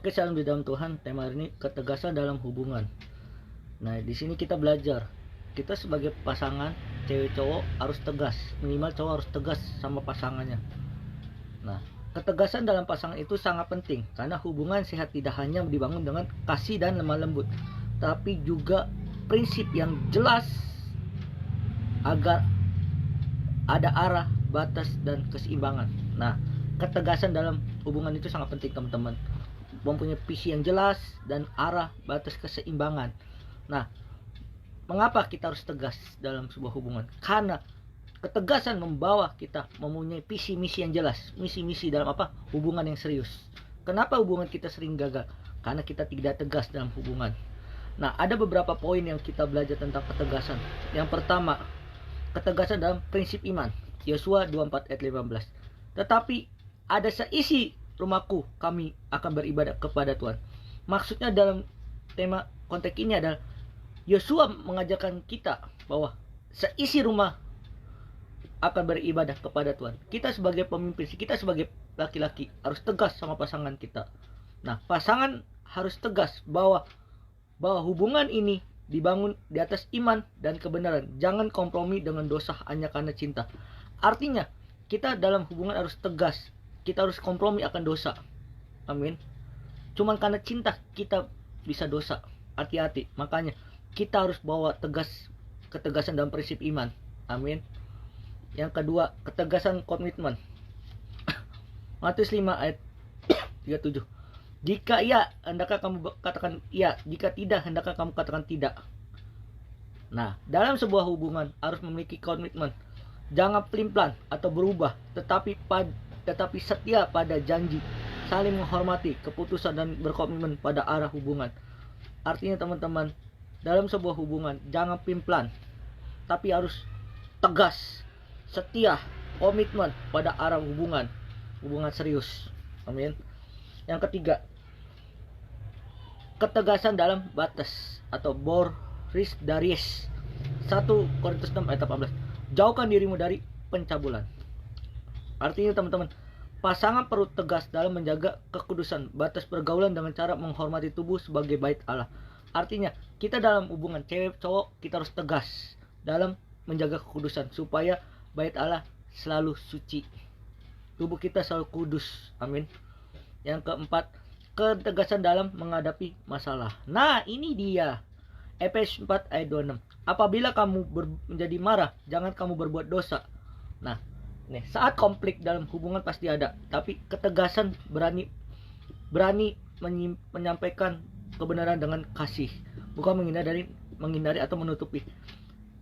Oke, salam di dalam Tuhan. Tema hari ini ketegasan dalam hubungan. Nah, di sini kita belajar. Kita sebagai pasangan cewek cowok harus tegas. Minimal cowok harus tegas sama pasangannya. Nah, ketegasan dalam pasangan itu sangat penting karena hubungan sehat tidak hanya dibangun dengan kasih dan lemah lembut, tapi juga prinsip yang jelas agar ada arah, batas, dan keseimbangan. Nah, ketegasan dalam hubungan itu sangat penting, teman-teman. Mempunyai visi yang jelas dan arah, batas, keseimbangan. Nah, mengapa kita harus tegas dalam sebuah hubungan? Karena ketegasan membawa kita mempunyai visi misi yang jelas. Misi-misi dalam apa? Hubungan yang serius. Kenapa hubungan kita sering gagal? Karena kita tidak tegas dalam hubungan. Nah, ada beberapa poin yang kita belajar tentang ketegasan. Yang pertama, ketegasan dalam prinsip iman. Yosua 24 ayat 15. Tetapi ada seisi rumahku, kami akan beribadah kepada Tuhan. Maksudnya dalam tema konteks ini adalah Yosua mengajarkan kita bahwa seisi rumah akan beribadah kepada Tuhan. Kita sebagai pemimpin, kita sebagai laki-laki harus tegas sama pasangan kita. Nah, pasangan harus tegas bahwa hubungan ini dibangun di atas iman dan kebenaran. Jangan kompromi dengan dosa hanya karena cinta. Artinya, kita dalam hubungan harus tegas. Kita harus kompromi akan dosa. Amin. Cuman karena cinta kita bisa dosa. Hati-hati. Makanya kita harus bawa ketegasan dalam prinsip iman. Amin. Yang kedua, ketegasan komitmen. Matius 5 ayat 37. Jika iya, hendaklah kamu katakan iya. Jika tidak, hendaklah kamu katakan tidak. Nah, dalam sebuah hubungan harus memiliki komitmen. Jangan pelin-pelan atau berubah, tetapi setia pada janji, saling menghormati keputusan dan berkomitmen pada arah hubungan. Artinya, teman-teman, dalam sebuah hubungan jangan pelin-pelan, tapi harus tegas, setia, komitmen pada arah hubungan serius. Amin. Yang ketiga, ketegasan dalam batas atau boris daris. 1 Korintus 6 ayat 18. Jauhkan dirimu dari pencabulan. Artinya, teman-teman, pasangan perlu tegas dalam menjaga kekudusan, batas pergaulan dengan cara menghormati tubuh sebagai bait Allah. Artinya, kita dalam hubungan cewek cowok kita harus tegas dalam menjaga kekudusan supaya bait Allah selalu suci. Tubuh kita selalu kudus. Amin. Yang keempat, ketegasan dalam menghadapi masalah. Nah, ini dia. Efesus 4 ayat 26. Apabila kamu menjadi marah, jangan kamu berbuat dosa. Nah, nih, saat konflik dalam hubungan pasti ada, tapi ketegasan berani menyampaikan kebenaran dengan kasih, bukan menghindari atau menutupi.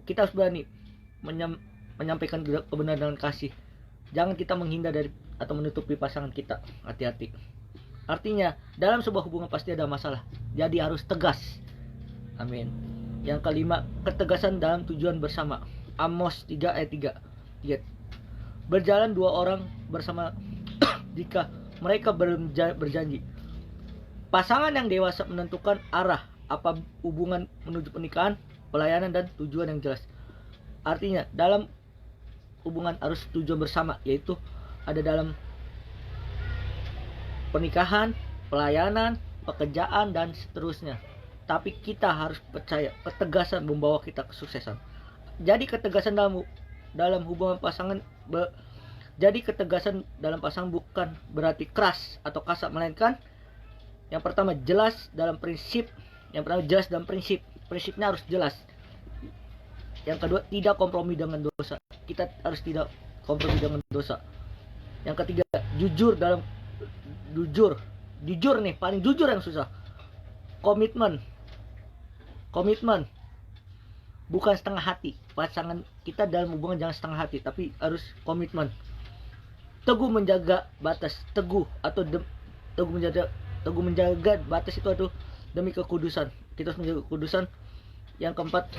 Kita harus berani menyampaikan kebenaran dengan kasih. Jangan kita menghindar dari atau menutupi pasangan kita. Hati-hati. Artinya, dalam sebuah hubungan pasti ada masalah, jadi harus tegas. Amin. Yang kelima, ketegasan dalam tujuan bersama. Amos 3 ayat 3. Berjalan dua orang bersama jika mereka berjanji. Pasangan yang dewasa menentukan arah apa hubungan menuju pernikahan, pelayanan, dan tujuan yang jelas. Artinya, dalam hubungan harus tujuan bersama, yaitu ada dalam pernikahan, pelayanan, pekerjaan, dan seterusnya. Tapi kita harus percaya ketegasan membawa kita kesuksesan. Jadi ketegasan dalam hubungan pasangan bukan berarti keras atau kasar, melainkan yang pertama jelas dalam prinsip. Prinsipnya harus jelas. Yang kedua, tidak kompromi dengan dosa. Kita harus tidak kompromi dengan dosa. Yang ketiga, jujur nih, paling jujur yang susah. Komitmen bukan setengah hati. Pasangan kita dalam hubungan jangan setengah hati, tapi harus komitmen. Teguh menjaga batas. Teguh menjaga batas itu demi kekudusan. Kita harus menjaga kekudusan. Yang keempat,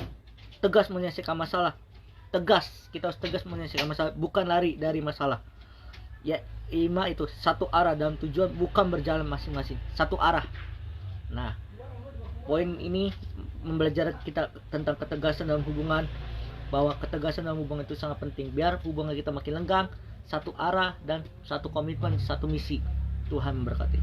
tegas menyelesaikan masalah. Kita harus tegas menyelesaikan masalah, bukan lari dari masalah. Ya, 5 itu satu arah dalam tujuan, bukan berjalan masing-masing. Satu arah. Nah, poin ini membelajar kita tentang ketegasan dalam hubungan, bahwa ketegasan dalam hubungan itu sangat penting biar hubungan kita makin lenggang, satu arah dan satu komitmen, satu misi. Tuhan memberkati.